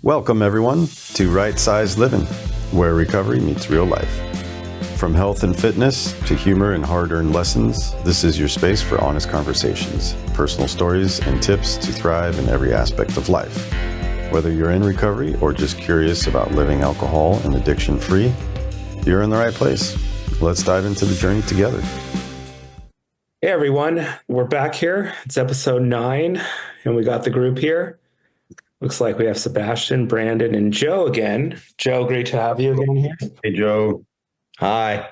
Welcome, everyone, to Right Size Living, where recovery meets real life. From health and fitness to humor and hard-earned lessons, this is your space for honest conversations, personal stories, and tips to thrive in every aspect of life. Whether you're in recovery or just curious about living alcohol and addiction-free, you're in the right place. Let's dive into the journey together. Hey everyone, we're back here. It's episode 9, and we got the group here. Looks like we have Sebastian, Brandon, and Joe again. Joe, great to have you again here. Hey, Joe. Hi.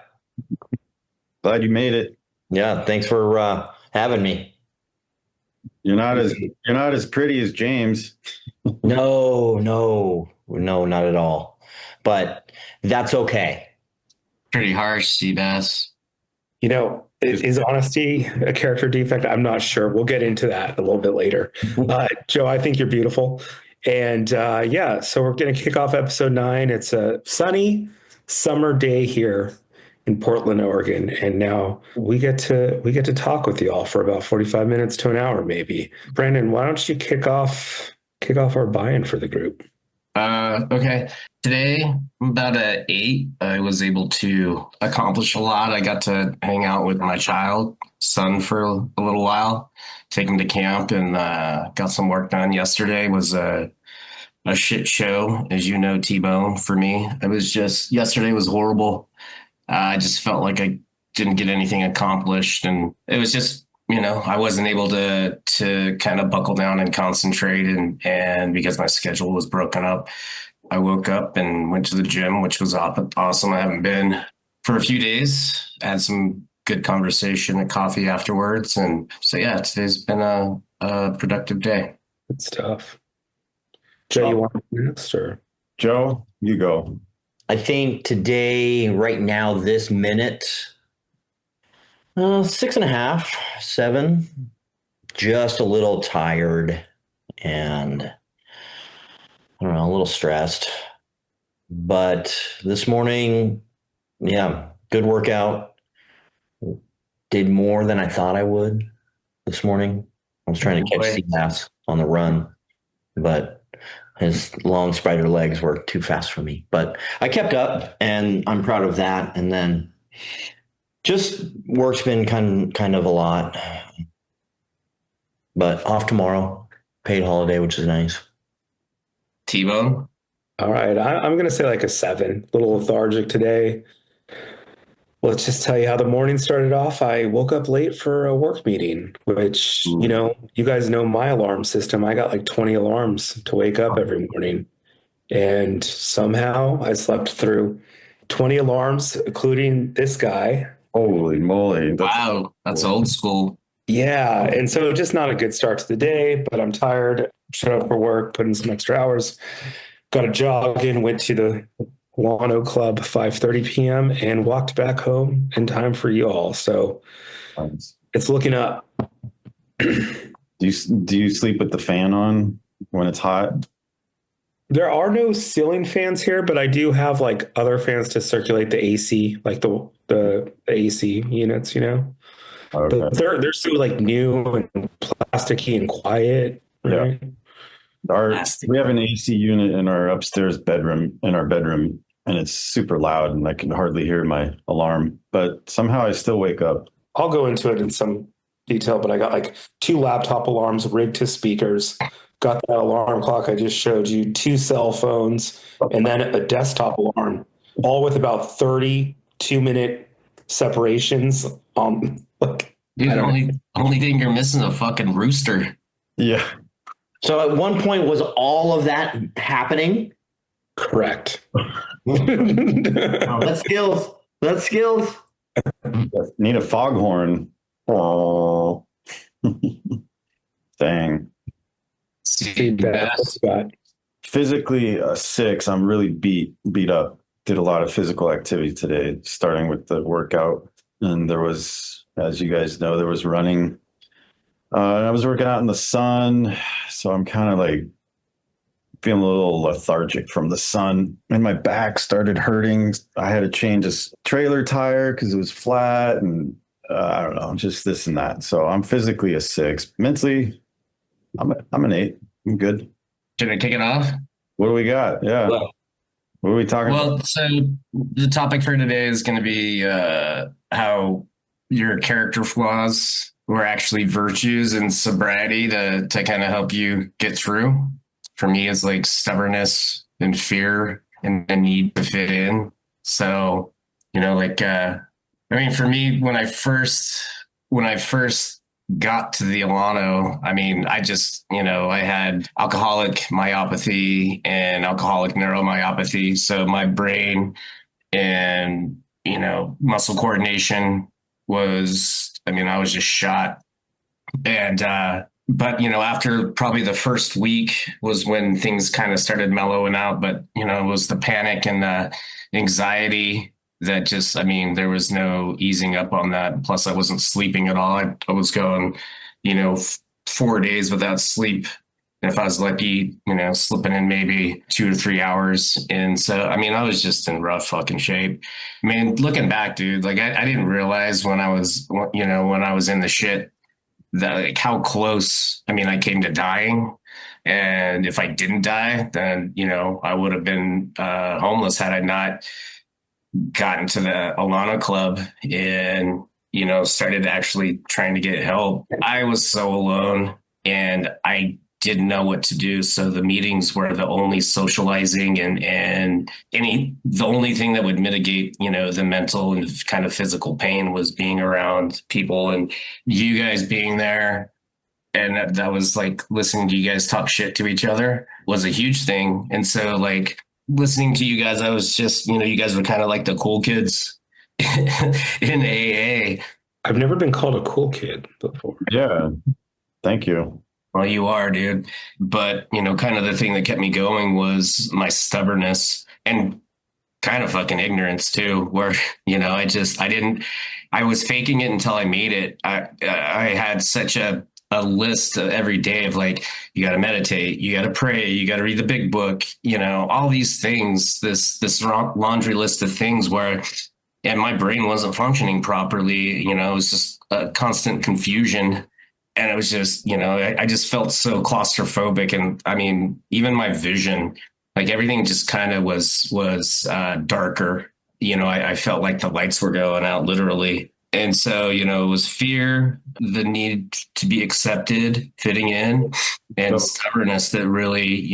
Glad you made it. Yeah, thanks for having me. You're not as pretty as James. No, not at all. But that's okay. Pretty harsh, Cbass. You know, is honesty a character defect? I'm not sure. We'll get into that a little bit later. Joe, I think you're beautiful. And so we're going to kick off episode 9. It's a sunny summer day here in Portland, Oregon. And now we get to talk with you all for about 45 minutes to an hour, maybe. Brandon, why don't you kick off our buy-in for the group? Okay. Today, about at 8, I was able to accomplish a lot. I got to hang out with my son for a little while, take him to camp, and got some work done. Yesterday was a shit show, as you know, T-Bone, for me. Yesterday was horrible. I just felt like I didn't get anything accomplished, and it was just, I wasn't able to kind of buckle down and concentrate, and because my schedule was broken up, I woke up and went to the gym, which was awesome. I haven't been for a few days. Had some good conversation and coffee afterwards, and so today's been a productive day. Good stuff. Joe, you want to go next, or Joe, you go. I think today, right now, this minute, 6.5, 7, just a little tired and I don't know, a little stressed. But this morning, good workout. Did more than I thought I would this morning. I was trying to catch Cbass on the run, but his long spider legs were too fast for me. But I kept up, and I'm proud of that. And then just work's been kind of a lot. But off tomorrow, paid holiday, which is nice. T-Bone? All right, I'm going to say like a 7. A little lethargic today. Let's just tell you how the morning started off. I woke up late for a work meeting, which, you guys know my alarm system. I got like 20 alarms to wake up every morning. And somehow I slept through 20 alarms, including this guy. Holy moly. Wow, that's old school. Yeah, and so just not a good start to the day, but I'm tired. Showed up for work, put in some extra hours, got a jog in, went to the Wano Club 5:30 p.m. and walked back home in time for you all. So it's looking up. Do you sleep with the fan on when it's hot? There are no ceiling fans here, but I do have like other fans to circulate the AC, like the AC units, Okay. But they're so like new and plasticky and quiet. Right? Yeah. We have an AC unit in our upstairs bedroom, and it's super loud, and I can hardly hear my alarm. But somehow I still wake up. I'll go into it in some detail, but I got like 2 laptop alarms rigged to speakers. Got that alarm clock I just showed you, 2 cell phones, and then a desktop alarm, all with about 32-minute separations. Dude, the only thing you're missing is a fucking rooster. Yeah. So at one point, was all of that happening? Correct. That's skills. Need a foghorn. Oh. Dang. Physically a 6. I'm really beat up. Did a lot of physical activity today, starting with the workout. And there was, as you guys know, there was running. I was working out in the sun, so I'm kind of like feeling a little lethargic from the sun, and my back started hurting. I had to change a trailer tire because it was flat, and I don't know, just this and that. So I'm physically a 6. Mentally, I'm an 8. I'm good. Should I kick it off? What do we got? Yeah. Well, What are we talking about? Well, so the topic for today is going to be how your character flaws were actually virtues and sobriety to kind of help you get through. For me, it's like stubbornness and fear and the need to fit in. So, like I mean, for me, when I first got to the Alano, I mean, I just, I had alcoholic myopathy and alcoholic neuromyopathy. So my brain and, muscle coordination was, I mean, I was just shot. And, but, after probably the first week was when things kind of started mellowing out. But, it was the panic and the anxiety that just, I mean, there was no easing up on that. Plus, I wasn't sleeping at all. I was going, 4 days without sleep. And if I was lucky, slipping in maybe 2 to 3 hours. And so, I mean, I was just in rough fucking shape. I mean, looking back, dude, like I didn't realize when I was in the shit that like how close, I mean, I came to dying. And if I didn't die, then, I would have been homeless had I not gotten to the Alana Club and, started actually trying to get help. I was so alone and I didn't know what to do. So the meetings were the only socializing and the only thing that would mitigate, the mental and kind of physical pain was being around people and you guys being there. And that was like listening to you guys talk shit to each other was a huge thing. And so like listening to you guys, I was just, you guys were kind of like the cool kids in AA. I've never been called a cool kid before. Yeah. Thank you. Well, you are, dude. But, kind of the thing that kept me going was my stubbornness and kind of fucking ignorance too, where, I was faking it until I made it. I had such a list every day of like, you got to meditate, you got to pray, you got to read the big book, all these things, this laundry list of things where, and my brain wasn't functioning properly. It was just a constant confusion. And it was just, I just felt so claustrophobic. And I mean, even my vision, like everything just kind of was darker. I felt like the lights were going out literally. And so, it was fear, the need to be accepted, fitting in, and stubbornness that really,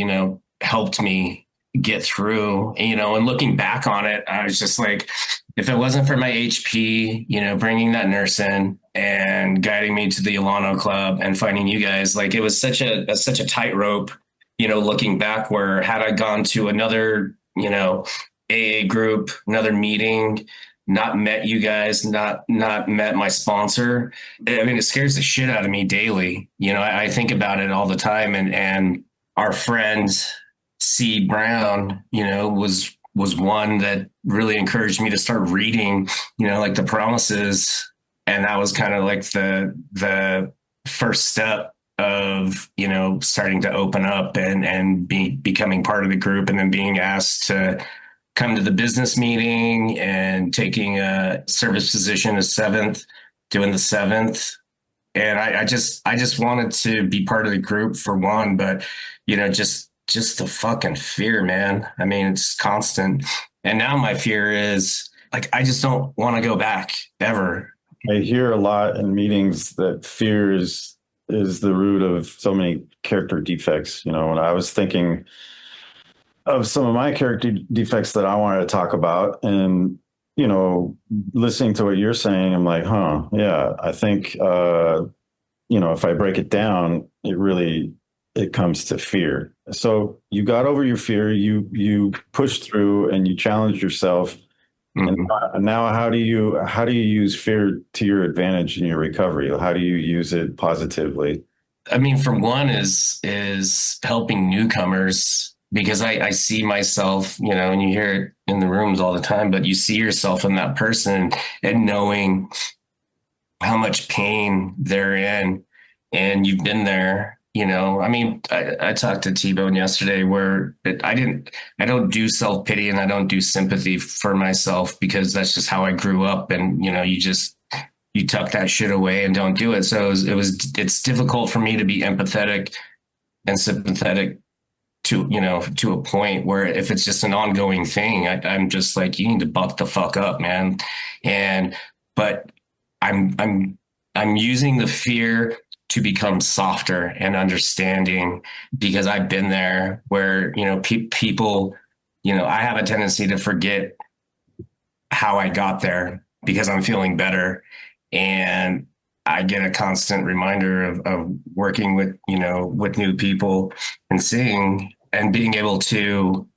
helped me get through. And looking back on it, I was just like, if it wasn't for my HP, bringing that nurse in and guiding me to the Alano Club and finding you guys, like it was such a tightrope, looking back where had I gone to another, AA group, another meeting, not met you guys, not met my sponsor. I mean, it scares the shit out of me daily. I think about it all the time. And our friend C Brown, was one that really encouraged me to start reading, like the promises. And that was kind of like the first step of, starting to open up and becoming part of the group and then being asked to come to the business meeting and taking a service position as doing the seventh. And I just wanted to be part of the group for one, but, just the fucking fear, man. I mean, it's constant. And now my fear is like, I just don't want to go back ever. I hear a lot in meetings that fear is the root of so many character defects. When I was thinking of some of my character defects that I wanted to talk about and, listening to what you're saying, I'm like, yeah, I think, if I break it down, it comes to fear. So you got over your fear, you pushed through and you challenged yourself. Mm-hmm. And now how do you use fear to your advantage in your recovery? How do you use it positively? I mean, for one is helping newcomers, because I see myself, and you hear it in the rooms all the time, but you see yourself in that person and knowing how much pain they're in and you've been there. I mean, I talked to T-Bone yesterday where I don't do self-pity and I don't do sympathy for myself because that's just how I grew up. And, you tuck that shit away and don't do it. So it's difficult for me to be empathetic and sympathetic to a point where if it's just an ongoing thing, I'm just like, you need to buck the fuck up, man. But I'm using the fear to become softer and understanding, because I've been there where, people, I have a tendency to forget how I got there because I'm feeling better. And I get a constant reminder of working with new people and seeing and being able to,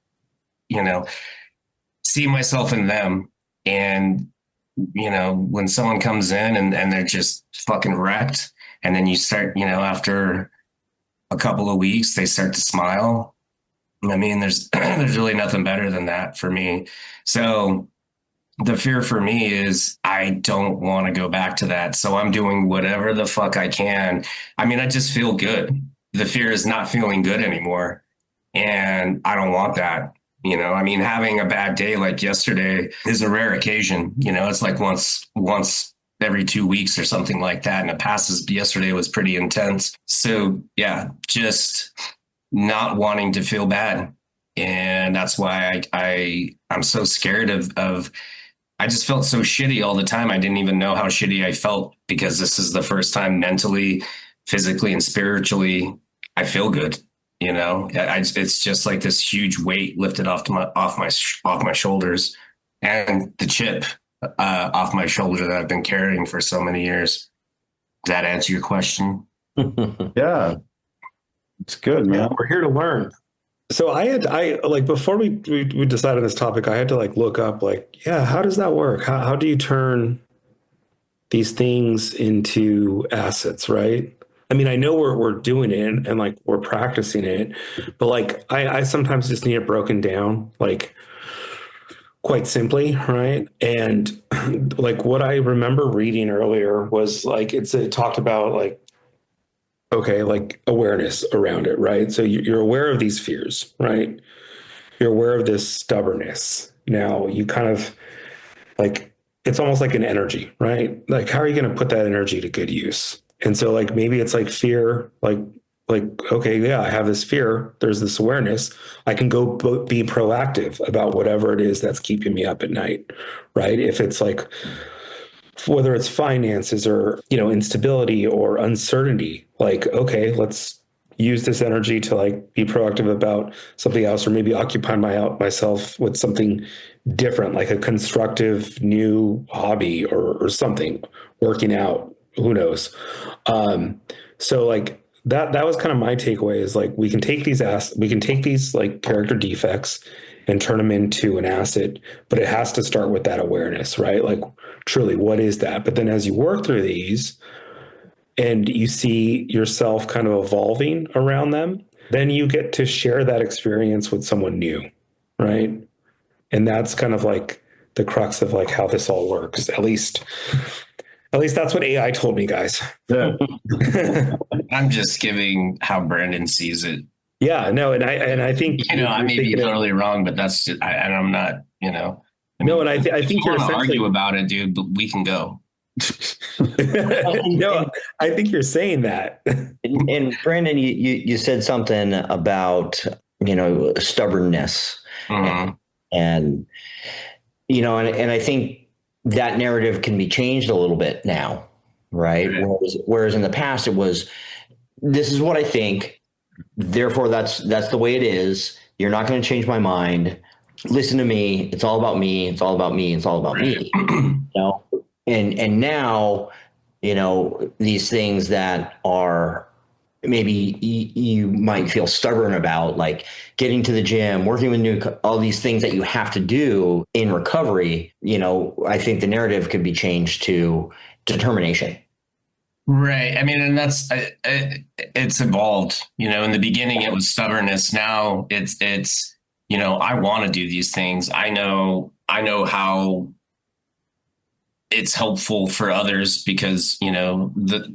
see myself in them. And, when someone comes in and they're just fucking wrecked, and then you start, after a couple of weeks, they start to smile. I mean, there's really nothing better than that for me. So the fear for me is I don't want to go back to that. So I'm doing whatever the fuck I can. I mean, I just feel good. The fear is not feeling good anymore. And I don't want that. I mean, having a bad day like yesterday is a rare occasion. It's like once every 2 weeks or something like that. And it passes. Yesterday was pretty intense. So yeah, just not wanting to feel bad. And that's why I'm so scared of I just felt so shitty all the time. I didn't even know how shitty I felt, because this is the first time mentally, physically, and spiritually I feel good. It's just like this huge weight lifted off my shoulders, and the chip off my shoulder that I've been carrying for so many years. Does that answer your question? Yeah, it's good, man. We're here to learn. So I like, before we decided on this topic, I had to like look up like, yeah, how does that work? How do you turn these things into assets, right? I mean, I know we're doing it and like we're practicing it, but like I sometimes just need it broken down, like quite simply, right? And like what I remember reading earlier was like it talked about like, okay, like awareness around it, right? So you're aware of these fears, right? You're aware of this stubbornness. Now you kind of like, it's almost like an energy, right? Like, how are you going to put that energy to good use? And so like, maybe it's like fear, like, okay, yeah, I have this fear. There's this awareness. I can go be proactive about whatever it is that's keeping me up at night, right? If it's like, whether it's finances or, instability or uncertainty, like, okay, let's use this energy to like be proactive about something else, or maybe occupy myself with something different, like a constructive new hobby or something, working out, who knows. So like that was kind of my takeaway, is like, we can take these like character defects and turn them into an asset, but it has to start with that awareness, right? Like, truly, what is that? But then as you work through these and you see yourself kind of evolving around them, then you get to share that experience with someone new, right? And that's kind of like the crux of like how this all works. At least that's what AI told me, guys. Yeah. I'm just giving how Brandon sees it. Yeah, no, and I think I may be totally wrong, but that's just, and I'm not, no, and I think you're want to essentially argue about it, dude, but we can go. no, I think you're saying that. And Brandon, you said something about, stubbornness. Mhm. And I think that narrative can be changed a little bit now, right? Yeah. Whereas in the past it was, this is what I think, therefore that's the way it is. You're not going to change my mind. Listen to me. It's all about me. It's all about me. It's all about me. And now, these things that are maybe you might feel stubborn about, like getting to the gym, working with all these things that you have to do in recovery. I think the narrative could be changed to determination. Right. I mean, and it's evolved. In the beginning it was stubbornness. Now it's I want to do these things. I know how it's helpful for others, because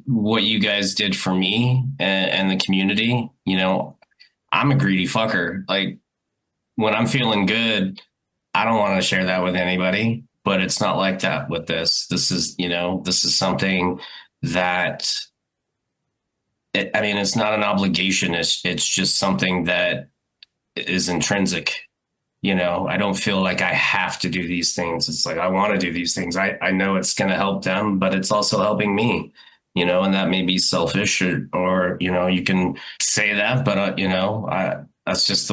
what you guys did for me and the community. I'm a greedy fucker. Like, when I'm feeling good, I don't want to share that with anybody. But it's not like that with this. This is something that, it's not an obligation. It's just something that is intrinsic. I don't feel like I have to do these things. It's like I want to do these things. I know it's going to help them, but it's also helping me, and that may be selfish or you can say that, but that's just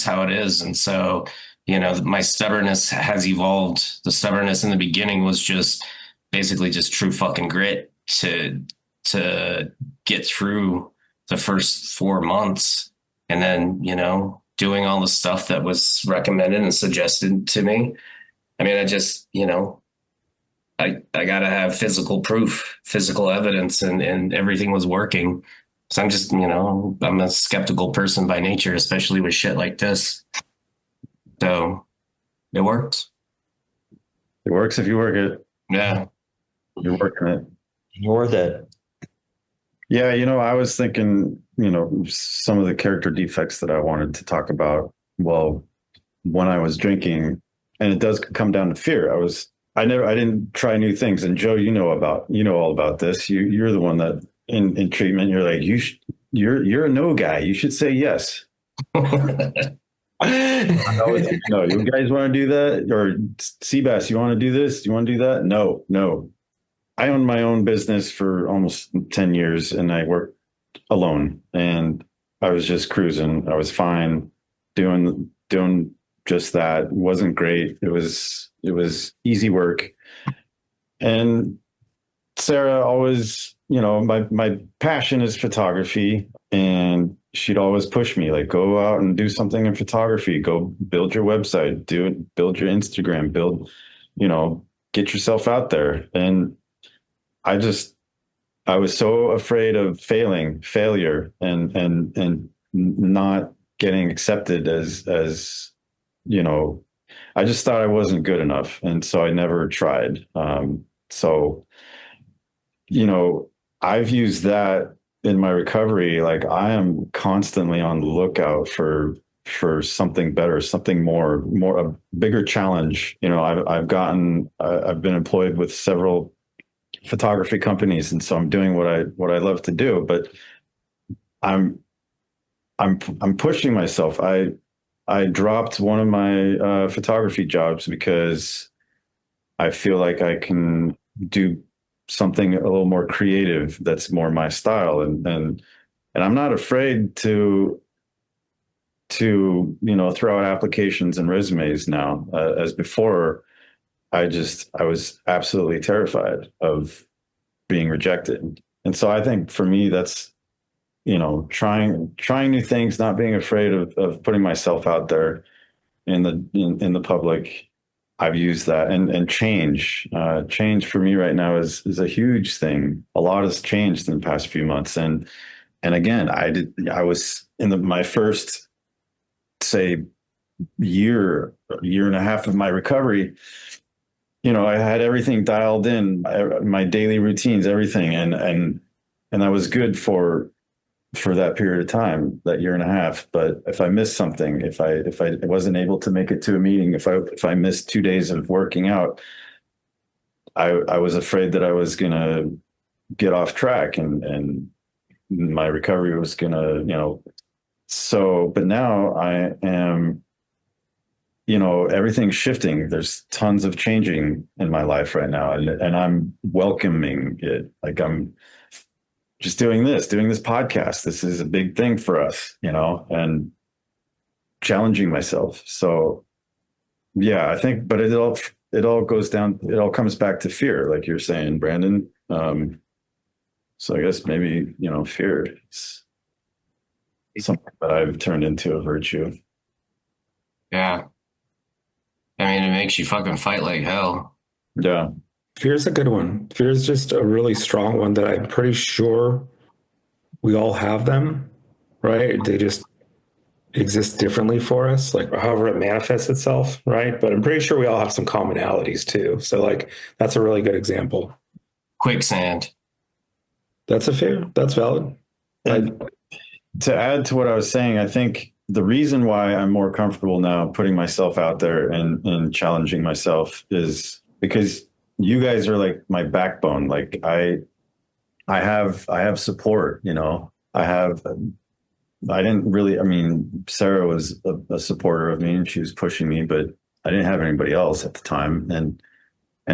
how it is. And so, my stubbornness has evolved. The stubbornness in the beginning was just basically just true fucking grit to get through the first 4 months, and then, doing all the stuff that was recommended and suggested to me. I mean, I just, I got to have physical proof, physical evidence, and everything was working. So I'm just, I'm a skeptical person by nature, especially with shit like this. So it works. It works if you work it. Yeah. You're working it. You're worth it. Yeah, I was thinking, some of the character defects that I wanted to talk about. Well, when I was drinking, and it does come down to fear. I didn't try new things. And Joe, you know all about this. You're the one that in treatment, you're like, you're a no guy. You should say yes. No, you guys want to do that? Or Cbass, you want to do this? You want to do that? No. I owned my own business for almost 10 years and I worked alone and I was just cruising. I was fine doing just that. It wasn't great. It was easy work. And Sarah always, my passion is photography and she'd always push me like, go out and do something in photography, go build your website, build your Instagram, get yourself out there. And I was so afraid of failure and not getting accepted as I just thought I wasn't good enough. And so I never tried. So, I've used that in my recovery. Like I am constantly on the lookout for something better, something more, a bigger challenge. I've been employed with several photography companies, and so I'm doing what I love to do, but I'm pushing myself. I dropped one of my photography jobs because I feel like I can do something a little more creative that's more my style, and I'm not afraid to throw out applications and resumes now. As before, I was absolutely terrified of being rejected. And so I think for me, that's, trying new things, not being afraid of putting myself out there in the public. I've used that and change for me right now is a huge thing. A lot has changed in the past few months. And again, I was in my first, say, year and a half of my recovery. I had everything dialed in, my daily routines, everything. And that was good for that period of time, that year and a half. But if I missed something, if I wasn't able to make it to a meeting, if I missed 2 days of working out, I was afraid that I was going to get off track and my recovery was going to, so, but now I am, everything's shifting. There's tons of changing in my life right now. And I'm welcoming it. Like I'm just doing this podcast. This is a big thing for us, and challenging myself. So yeah, I think, but it all comes back to fear, like you're saying, Brandon. So I guess maybe, fear is something that I've turned into a virtue. Yeah. I mean, it makes you fucking fight like hell. Yeah. Fear's a good one. Fear's just a really strong one that I'm pretty sure we all have them, right? They just exist differently for us, like however it manifests itself, right? But I'm pretty sure we all have some commonalities too. So like that's a really good example. Quicksand. That's a fear. That's valid. To add to what I was saying, I think the reason why I'm more comfortable now putting myself out there and challenging myself is because you guys are like my backbone. Like I have support, I have I didn't really, I mean, Sarah was a supporter of me and she was pushing me, but I didn't have anybody else at the time. And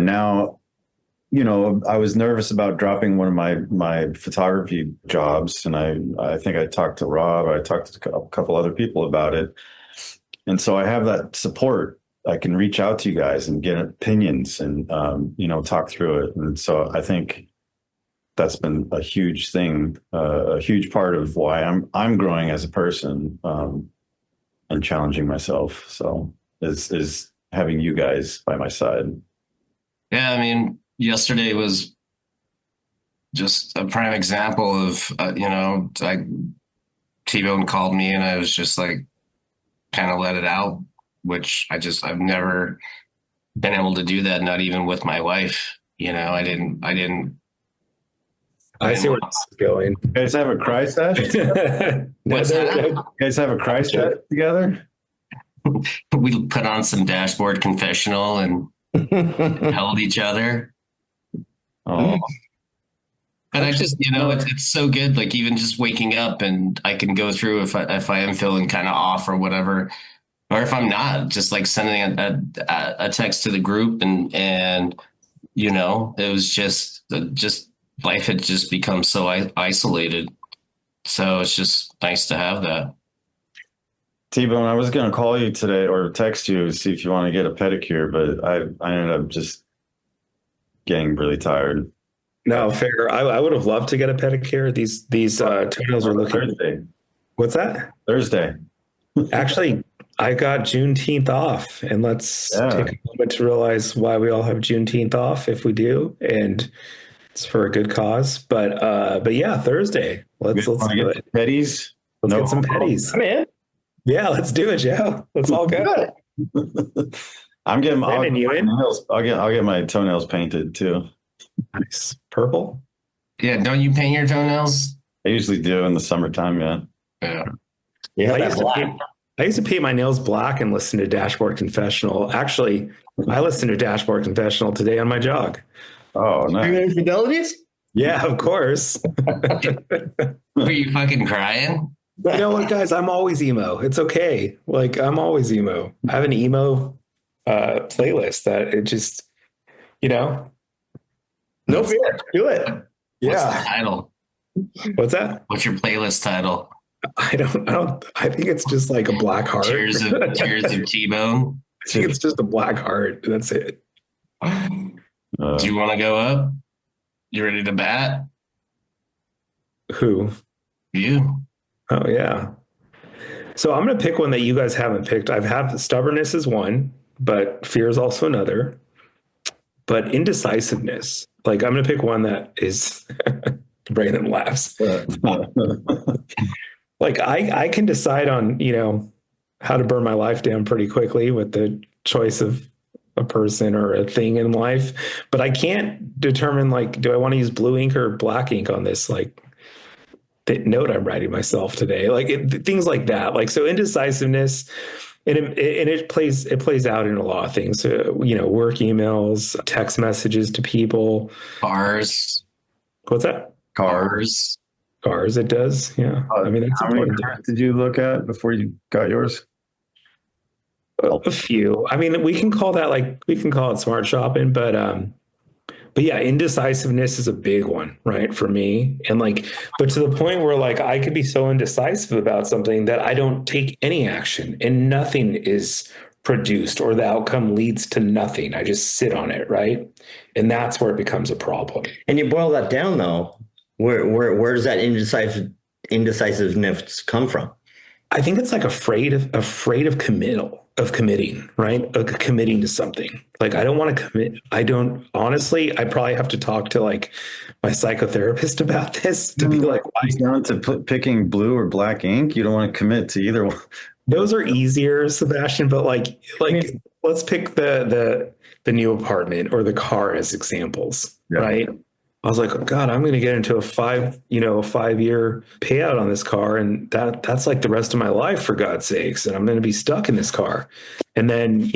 now, you know, I was nervous about dropping one of my photography jobs. And I think I talked to Rob, I talked to a couple other people about it. And so I have that support. I can reach out to you guys and get opinions and, you know, talk through it. And so I think that's been a huge thing, a huge part of why I'm growing as a person, and challenging myself. So is having you guys by my side. Yeah, I mean, yesterday was just a prime example of, like T-Bone called me and I was just like, kind of let it out, which I've never been able to do that, not even with my wife. You know, I didn't. I see where it's going. You guys have a cry sesh? What's that? You guys have a cry sesh together? We put on some Dashboard Confessional and held each other. Oh, And I just, it's so good. Like even just waking up and I can go through if I am feeling kind of off or whatever, or if I'm not, just like sending a text to the group and it was just life had just become so isolated. So it's just nice to have that. T-Bone, I was going to call you today or text you to see if you want to get a pedicure, but I ended up just getting really tired. No, fair. I would have loved to get a pedicure. These toenails are looking. Thursday. What's that? Thursday. Actually, I got Juneteenth off, and let's take a moment to realize why we all have Juneteenth off if we do, and it's for a good cause. But yeah, Thursday. Let's do it. Petties. Let's get some petties. I'm in. Yeah, let's do it, Joe. Let's all go. I'll get my toenails painted too. Nice. Purple? Yeah, don't you paint your toenails? I usually do in the summertime, yeah. Yeah. Yeah, I used to paint my nails black and listen to Dashboard Confessional. Actually, I listened to Dashboard Confessional today on my jog. Oh, nice. Fidelities? Yeah, of course. Were you fucking crying? You know what, guys? I'm always emo. It's okay. Like, I'm always emo. I have an emo playlist that it just, No fear. Do it. What's the title? What's that? What's your playlist title? I think it's just like a black heart. Tears of T-Bone. I think it's just a black heart. That's it. Do you want to go up? You ready to bat? Who? You. Oh, yeah. So I'm going to pick one that you guys haven't picked. I've had stubbornness is one, but fear is also another. But indecisiveness, like I'm going to pick one that is, Brandon laughs. Like I can decide on, how to burn my life down pretty quickly with the choice of a person or a thing in life, but I can't determine like, do I want to use blue ink or black ink on this? Like, the note I'm writing myself today, like things like that. Like, so indecisiveness, and it plays out in a lot of things. Work emails, text messages to people, Cars. What's that? Cars. It does. Yeah. I mean, that's how many important. cars did you look at before you got yours? A few. I mean, we can call it smart shopping, but yeah, indecisiveness is a big one, right? For me. And but to the point where I could be so indecisive about something that I don't take any action and nothing is produced or the outcome leads to nothing. I just sit on it, right? And that's where it becomes a problem. And you boil that down though, where does that indecisiveness come from? I think it's afraid of committing, right? Committing to something. Like, I don't want to commit. I probably have to talk to my psychotherapist about this to be like, why? It's down to picking blue or black ink. You don't want to commit to either one. Those are easier, Sebastian, but let's pick the new apartment or the car as examples, right? I was like, oh God, I'm going to get into a 5-year payout on this car. And that's like the rest of my life, for God's sakes. And I'm going to be stuck in this car. And then,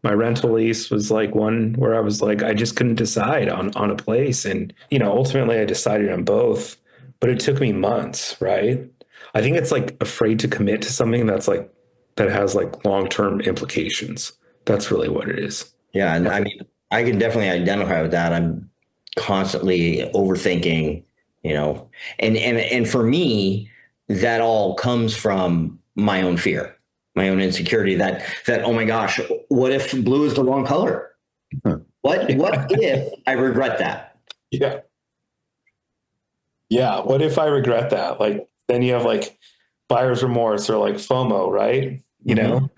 my rental lease was one where I was I just couldn't decide on a place. And, ultimately I decided on both, but it took me months, right? I think it's like afraid to commit to something that has like long-term implications. That's really what it is. Yeah, and I mean, I can definitely identify with that. I'm constantly overthinking, and for me, that all comes from my own fear, my own insecurity. That oh my gosh, what if blue is the wrong color? Huh. What if I regret that? Yeah. Yeah. What if I regret that? Like then you have like buyer's remorse or like FOMO, right? You know,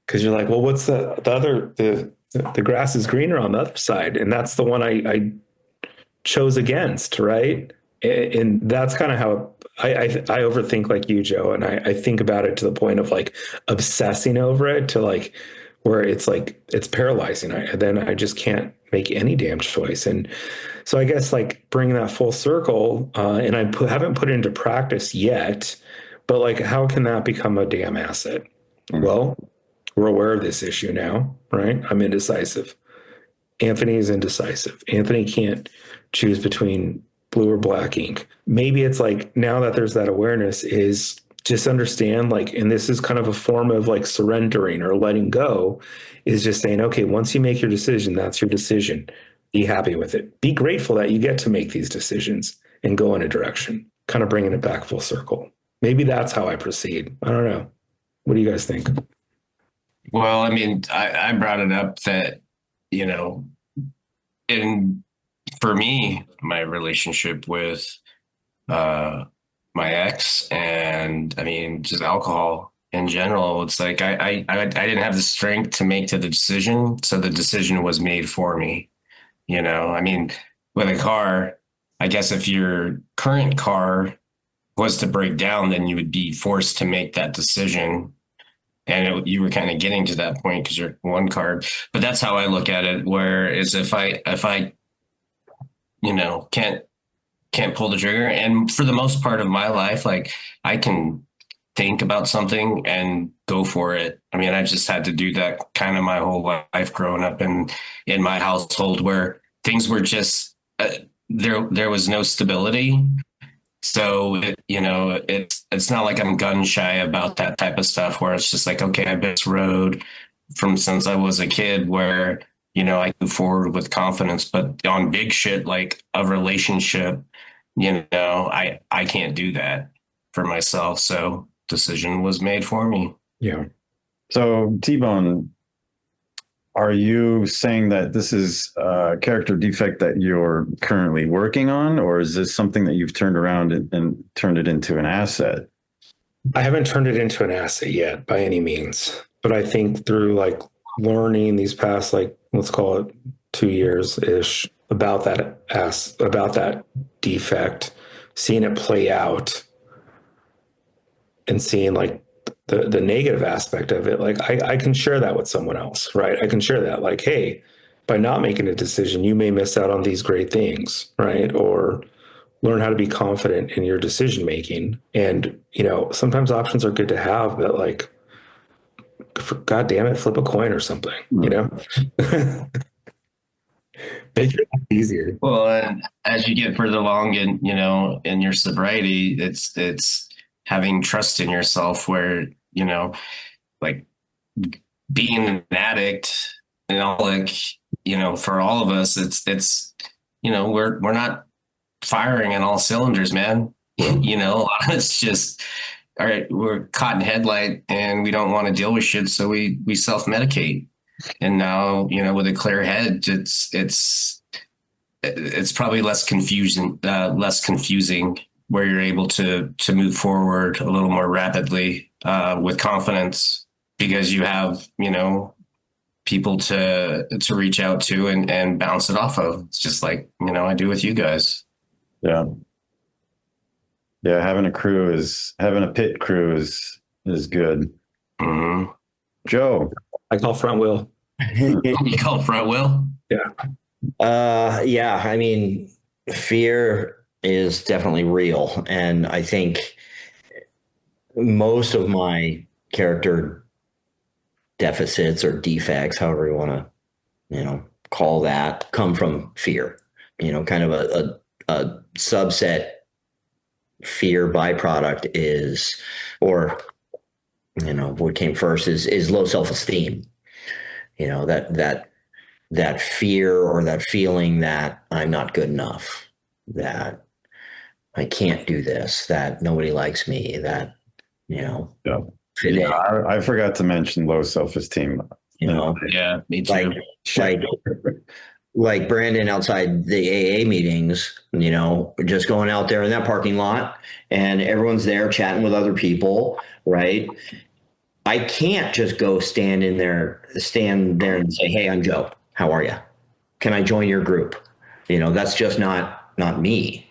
because you're like, well, what's the grass is greener on the other side, and that's the one I chose against, right? And that's kind of how I overthink like you, Joe, and I think about it to the point of like obsessing over it to like where it's like it's paralyzing. Then I just can't make any damn choice. And so I guess like bringing that full circle, and haven't put it into practice yet, but like how can that become a damn asset? Well, we're aware of this issue now, right? I'm indecisive. Anthony is indecisive. Anthony can't choose between blue or black ink. Maybe it's like now that there's that awareness is just understand like, and this is kind of a form of like surrendering or letting go, is just saying, okay, once you make your decision, that's your decision. Be happy with it. Be grateful that you get to make these decisions and go in a direction, kind of bringing it back full circle. Maybe that's how I proceed. I don't know. What do you guys think? Well, I mean, I brought it up that, you know, and for me, my relationship with my ex, and I mean, just alcohol in general, it's like I didn't have the strength to make the decision, so the decision was made for me. I mean, with a car, I guess if your current car was to break down, then you would be forced to make that decision. And you were kind of getting to that point because you're one car. But that's how I look at it. Whereas if I can't pull the trigger, and for the most part of my life, like I can think about something and go for it. I mean, I just had to do that kind of my whole life growing up in my household where things were just there was no stability. So it's not like I'm gun shy about that type of stuff where it's just like, okay, I've been this road from since I was a kid where I move forward with confidence, but on big shit like a relationship, I can't do that for myself. So decision was made for me. Yeah. So T-Bone, are you saying that this is a character defect that you're currently working on, or is this something that you've turned around and turned it into an asset? I haven't turned it into an asset yet by any means, but I think through like learning these past, like, let's call it 2 years ish about that defect, seeing it play out and seeing like the negative aspect of it, like I can share that with someone else, right? I can share that like, hey, by not making a decision, you may miss out on these great things, right? Or learn how to be confident in your decision making. And, sometimes options are good to have, but like, for, God damn it, flip a coin or something, Make it easier. Well, and as you get further along in your sobriety, it's having trust in yourself where, like being an addict and alcoholic, for all of us, it's we're not firing on all cylinders, man. It's just all right, we're caught in headlight and we don't want to deal with shit, so we self-medicate. And now, with a clear head, it's probably less confusing where you're able to move forward a little more rapidly with confidence because you have, people to reach out to and bounce it off of. It's just like, I do with you guys. Yeah. Yeah. Having a pit crew is good. Mm-hmm. Joe. I call front wheel. You call it front wheel? Yeah. Yeah. I mean, fear is definitely real. And I think most of my character deficits or defects, however you want to, call that, come from fear, kind of a subset fear byproduct is, or, what came first is low self-esteem. That fear or that feeling that I'm not good enough, that I can't do this, that nobody likes me, that, Yeah. fit Yeah, in, I forgot to mention low self-esteem. Yeah, me like, too. like, like Brandon outside the AA meetings, just going out there in that parking lot and everyone's there chatting with other people, right? I can't just go stand there and say, "Hey, I'm Joe. How are you? Can I join your group?" That's just not me.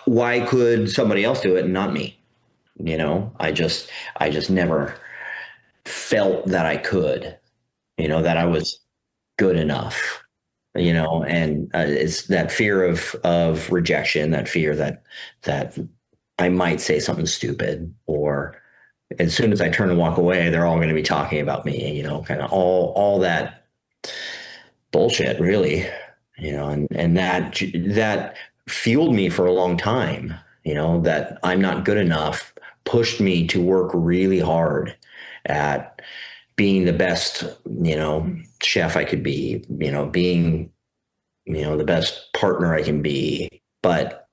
Why could somebody else do it and not me? I just never felt that I could, that I was good enough, and it's that fear of rejection, that fear that I might say something stupid, or as soon as I turn and walk away, they're all going to be talking about me, kind of all that bullshit, really, and that fueled me for a long time, that I'm not good enough, pushed me to work really hard at being the best, chef I could be, being, the best partner I can be. But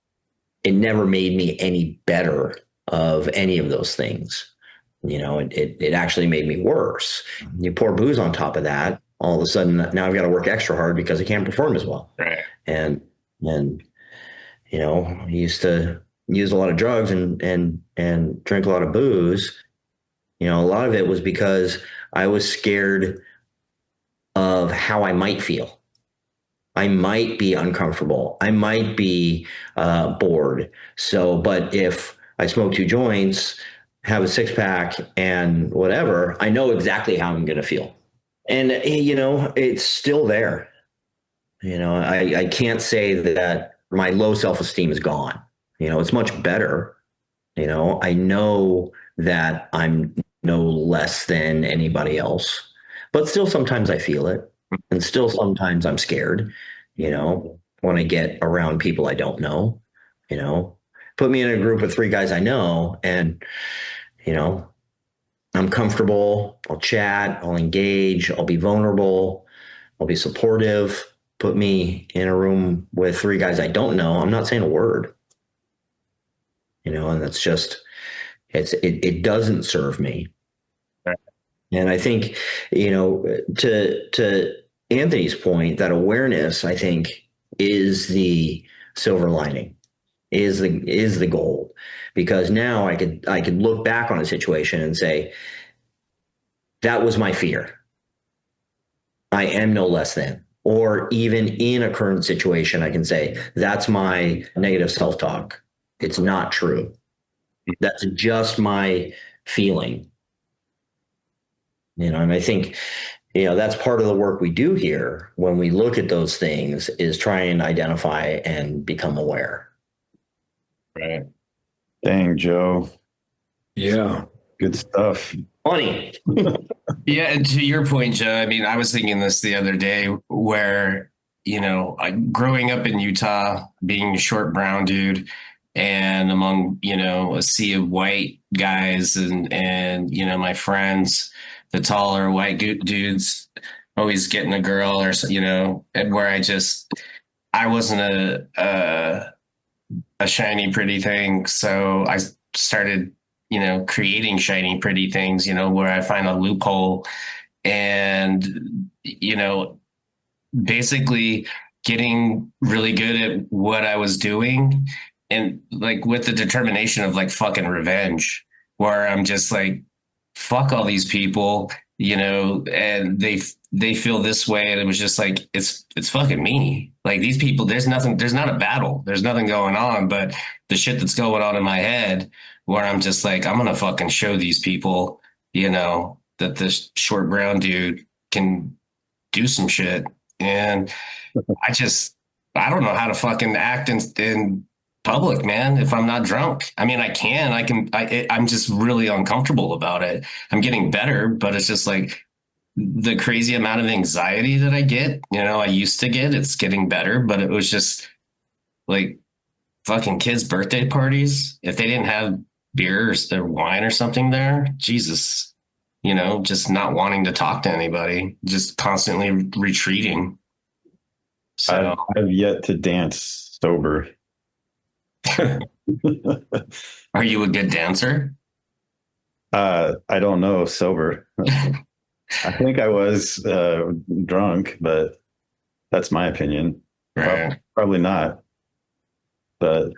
it never made me any better of any of those things. It actually made me worse. You pour booze on top of that, all of a sudden now I've got to work extra hard because I can't perform as well. Right. And I used to use a lot of drugs and drink a lot of booze. A lot of it was because I was scared of how I might feel. I might be uncomfortable. I might be bored. So, but if I smoke 2 joints, have a 6 pack, and whatever, I know exactly how I'm going to feel. And, it's still there. I can't say that my low self-esteem is gone. It's much better. I know that I'm no less than anybody else, but still sometimes I feel it. And still sometimes I'm scared, when I get around people I don't know, you know, put me in a group of 3 guys I know, and, you know, I'm comfortable. I'll chat, I'll engage, I'll be vulnerable, I'll be supportive. Put me in a room with 3 guys I don't know, I'm not saying a word, and that's just, it doesn't serve me. Right. And I think, to Anthony's point, that awareness, I think, is the silver lining, is the gold, because now I could look back on a situation and say, that was my fear. I am no less than. Or even in a current situation, I can say, that's my negative self-talk. It's not true. That's just my feeling. And I think, that's part of the work we do here when we look at those things, is try and identify and become aware. Right. Dang, Joe. Yeah. Good stuff. Funny. Yeah, and to your point, Joe, I mean, I was thinking this the other day where, growing up in Utah, being a short brown dude and among, a sea of white guys and my friends, the taller white dudes always getting a girl or, and where I wasn't a shiny, pretty thing. So I started, creating shiny, pretty things, where I find a loophole and, basically getting really good at what I was doing, and like with the determination of like fucking revenge, where I'm just like, fuck all these people, and they feel this way. And it was just like, it's fucking me. Like these people, there's not a battle. There's nothing going on, but the shit that's going on in my head, where I'm just like, I'm going to fucking show these people, that this short brown dude can do some shit. And I don't know how to fucking act in public, man, if I'm not drunk. I mean, I'm just really uncomfortable about it. I'm getting better, but it's just like the crazy amount of anxiety that I get, I used to get, it's getting better, but it was just like fucking kids' birthday parties, if they didn't have beer or wine or something there, Jesus, just not wanting to talk to anybody, just constantly retreating. So, I've yet to dance sober. are you a good dancer? I don't know sober. I think I was drunk, but that's my opinion. Right. Probably not. But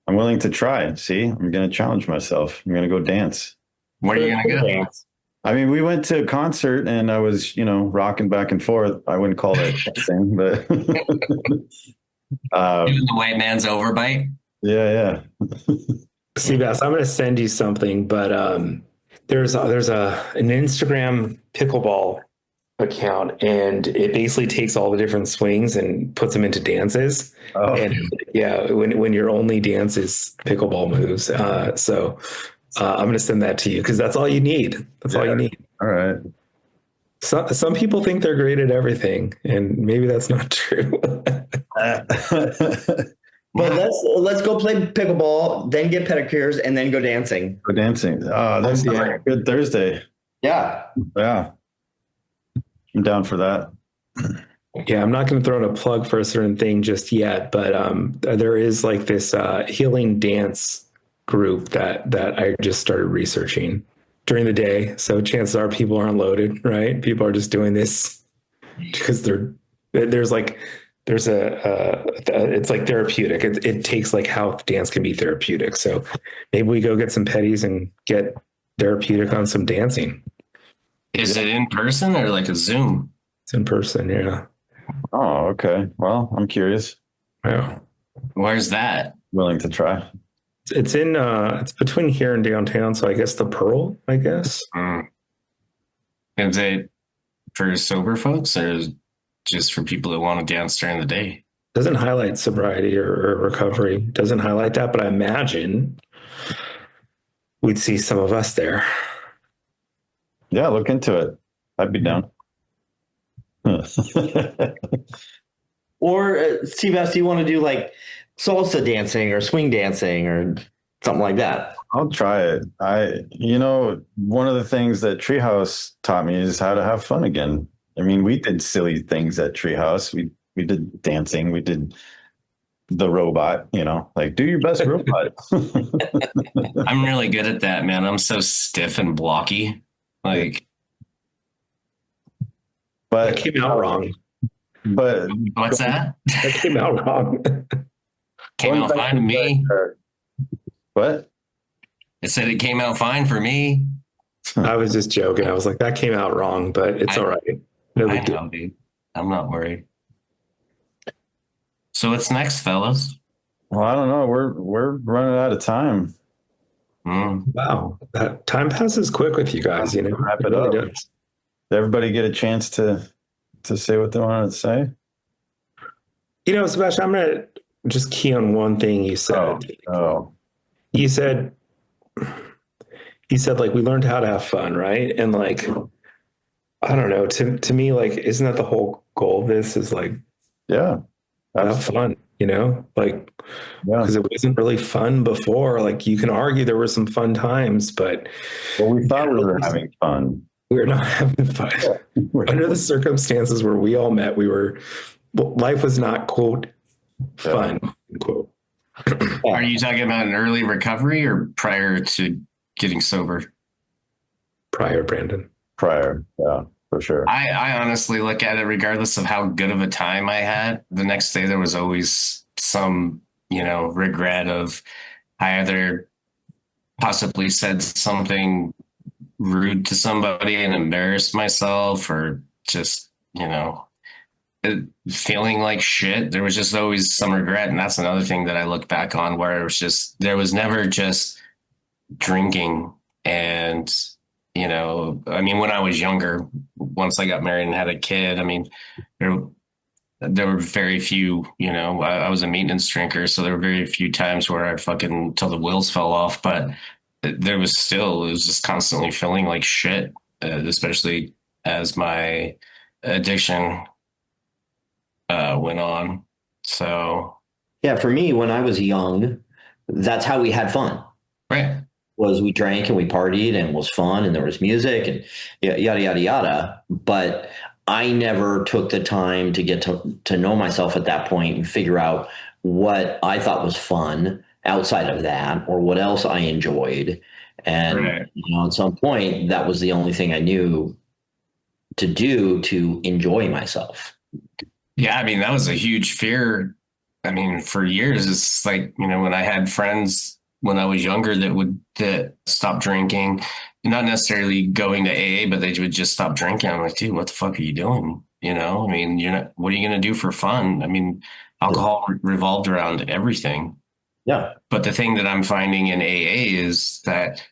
I'm willing to try. See, I'm going to challenge myself. I'm going to go dance. Where are you gonna go? Dance. I mean, we went to a concert and I was, rocking back and forth. I wouldn't call that dancing, but Doing the white man's overbite. yeah. Cbass, I'm going to send you something, but there's an Instagram pickleball account, and it basically takes all the different swings and puts them into dances. Oh, And yeah, when your only dance is pickleball moves. So I'm going to send that to you because that's all you need. That's all you need. all right. Some people think they're great at everything, and maybe that's not true. But let's go play pickleball, then get pedicures, and then go dancing. Go dancing. Oh, that's Yeah. like a good Thursday. Yeah. Yeah. I'm down for that. Yeah, I'm not going to throw in a plug for a certain thing just yet, but there is like this healing dance group that I just started researching during the day. So chances are people aren't loaded, right? People are just doing this because there's it's like therapeutic. It takes like how dance can be therapeutic. So maybe we go get some petties and get therapeutic on some dancing. Is it in person or like a Zoom? It's in person, yeah. Oh, okay. Well, I'm curious. Yeah. Where's that? Willing to try. It's it's between here and downtown, so I guess the Pearl, I guess. Is it for sober folks or just for people that want to dance during the day? Doesn't highlight sobriety or recovery. Doesn't highlight that, but I imagine we'd see some of us there. Yeah, look into it. I'd be down. Or Cbass, do you want to do like salsa dancing or swing dancing or something like that? I'll try it. One of the things that Treehouse taught me is how to have fun again. I mean, we did silly things at Treehouse. We did dancing. We did the robot, like do your best robot. I'm really good at that, man. I'm so stiff and blocky. Like, That But came out wrong. but what's that? That came out wrong. Came out fine to me. What? It said it came out fine for me. I was just joking. I was like, that came out wrong, but it's all right. No I big deal. know, dude. I'm not worried. So what's next, fellas? Well, I don't know. We're running out of time. Wow, that time passes quick with you guys. Wrap it really up. does. Did everybody get a chance to say what they wanted to say? Sebastian, I'm gonna just key on one thing you said. Oh. You said like we learned how to have fun, right? And like I don't know, to me, like, isn't that the whole goal of this? Is like Yeah. have fun, like Yeah. because it wasn't really fun before. Like you can argue there were some fun times, but Well, we thought we were having fun. we're not having fun. Under the circumstances where we all met, life was not, quote, fun, quote. Are you talking about an early recovery or prior to getting sober? Prior, Brandon. Prior. Yeah, for sure. I honestly look at it, regardless of how good of a time I had, the next day there was always some, regret of I either possibly said something rude to somebody and embarrassed myself, or just, feeling like shit. There was just always some regret. And that's another thing that I look back on, where there was never just drinking. And, when I was younger, once I got married and had a kid, there were very few, I was a maintenance drinker. So there were very few times where I fucking till the wheels fell off, but it was just constantly feeling like shit, especially as my addiction went on. So Yeah, for me, when I was young, that's how we had fun. Right. Was we drank and we partied and it was fun and there was music and yada yada yada. But I never took the time to get to know myself at that point and figure out what I thought was fun outside of that or what else I enjoyed. And Right. at some point, that was the only thing I knew to do to enjoy myself. Yeah, I mean, that was a huge fear. I mean, for years, it's like, when I had friends when I was younger that stop drinking, not necessarily going to AA, but they would just stop drinking. I'm like, dude, what the fuck are you doing? I mean, what are you going to do for fun? I mean, alcohol revolved around everything. Yeah. But the thing that I'm finding in AA is that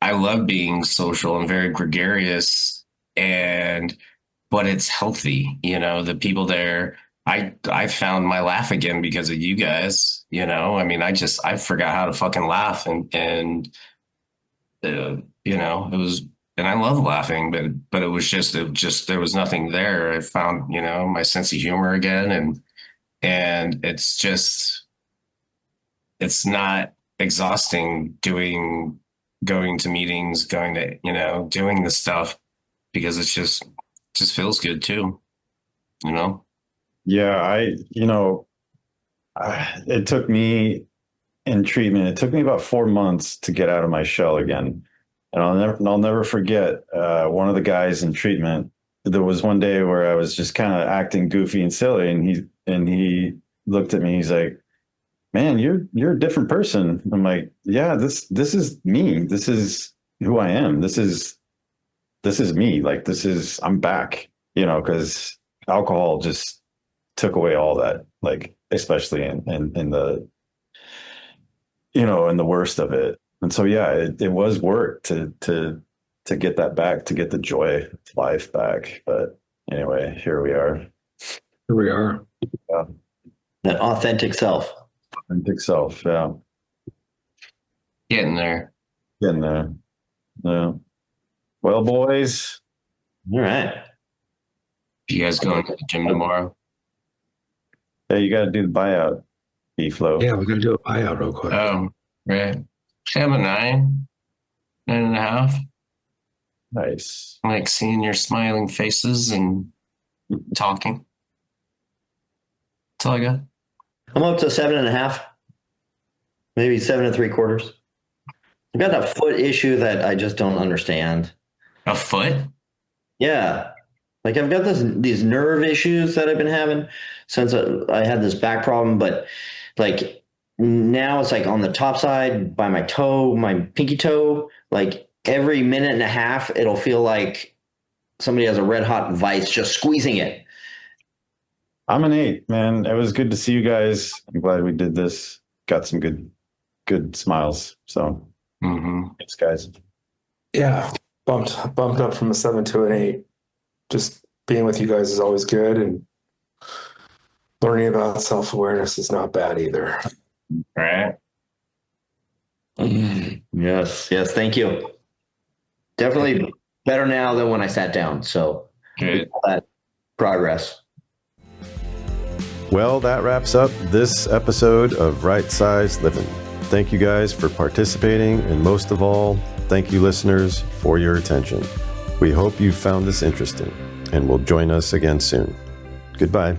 I love being social and very gregarious, but it's healthy. The people there, I found my laugh again because of you guys. I mean, I forgot how to fucking laugh, and it was, and I love laughing, but it was just there was nothing there. I found my sense of humor again, and it's not exhausting going to meetings, going to doing the stuff, because it's just feels good too. Yeah, it took me in treatment. It took me about 4 months to get out of my shell again. And I'll never forget one of the guys in treatment. There was one day where I was just kind of acting goofy and silly, and he looked at me. He's like, "Man, you're a different person." I'm like, "Yeah, this is me. This is who I am. This is me. Like, I'm back." Because alcohol just took away all that, like, especially in the in the worst of it. And so, yeah, it was work to get that back, to get the joy of life back. But anyway, here we are. Here we are. Yeah. That authentic self. Authentic self. Yeah. Getting there. Getting there. Yeah. Well, boys. All right. You guys going to the gym tomorrow? Hey, you got to do the buyout, Bflo. Yeah, we're going to do a buyout real quick. Oh, right. Say I'm a 9.5. Nice. I like seeing your smiling faces and talking. That's all I got. I'm up to 7.5, maybe 7.75. I've got a foot issue that I just don't understand. A foot? Yeah. Like I've got these nerve issues that I've been having since I had this back problem, but like now it's like on the top side by my toe, my pinky toe, like every minute and a half, it'll feel like somebody has a red hot vice just squeezing it. I'm an 8, man. It was good to see you guys. I'm glad we did this. Got some good smiles. So thanks, guys. Yeah, bumped up from a 7 to an 8. Just being with you guys is always good, and learning about self-awareness is not bad either. Right. Yes. Thank you. Definitely better now than when I sat down. So Good. that progress. Well, that wraps up this episode of Right Size Living. Thank you guys for participating, and most of all, thank you listeners for your attention. We hope you found this interesting and will join us again soon. Goodbye.